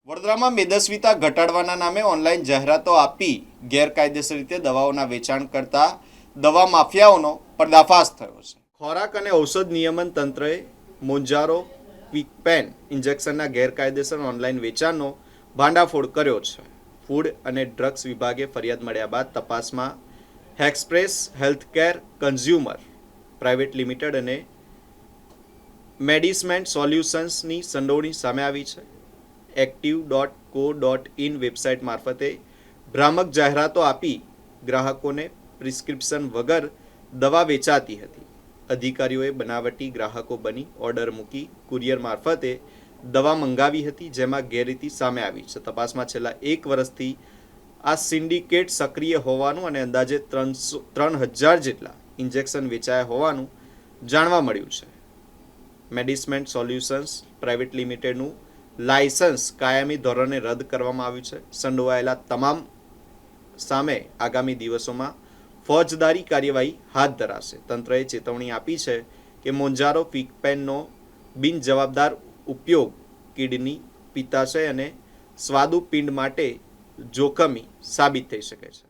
વડોદરામાં મેદસ્વીતા ઘટાડવાના નામે ઓનલાઈન જાહેરાતો આપી ગેરકાયદેસર રીતે દવાઓના વેચાણ કરતા દવા માફિયાઓનો પર્દાફાશ થયો છે. ખોરાક અને ઔષધ નિયમન તંત્રએ મોન્જારો ક્વિકપેન ઇન્જેક્શનના ગેરકાયદેસર ઓનલાઈન વેચાણનો ભાંડાફોડ કર્યો છે. ફૂડ અને ડ્રગ્સ વિભાગે ફરિયાદ મળ્યા બાદ તપાસમાં હેક્સપ્રેસ હેલ્થકેર કન્ઝ્યુમર પ્રાઇવેટ લિમિટેડ અને મેડિસમેન્ટ સોલ્યુશન્સની સંડોવણી સામે આવી છે. active.co.in વેબસાઇટ મારફતે ભ્રામક જાહેરાતો આપી ગ્રાહકોને પ્રિસ્ક્રિપ્શન વગર દવા વેચાતી હતી. અધિકારીઓએ બનાવટી ગ્રાહકો બની ઓર્ડર મૂકી કુરિયર મારફતે દવા મંગાવી હતી, જેમાં ગેરરીતિ સામે આવી છે. તપાસમાં છેલ્લા 1 વર્ષથી આ સિન્ડિકેટ સક્રિય હોવાનું અને અંદાજે 3,000 જેટલા ઇન્જેક્શન વેચાયા હોવાનું જાણવા મળ્યું છે. મેડિસમેન્ટ સોલ્યુશન્સ પ્રાઇવેટ લિમિટેડનું લાયસન્સ કાયમી ધોરણે રદ કરવામાં આવ્યું છે. સંડોવાયેલા તમામ સામે આગામી દિવસોમાં ફોજદારી કાર્યવાહી હાથ ધરાશે. તંત્રએ ચેતવણી આપી છે કે મોન્જારો ક્વિકપેનનો બિનજવાબદાર ઉપયોગ કિડની, પિત્તાશય અને સ્વાદુપિંડ માટે જોખમી સાબિત થઈ શકે છે.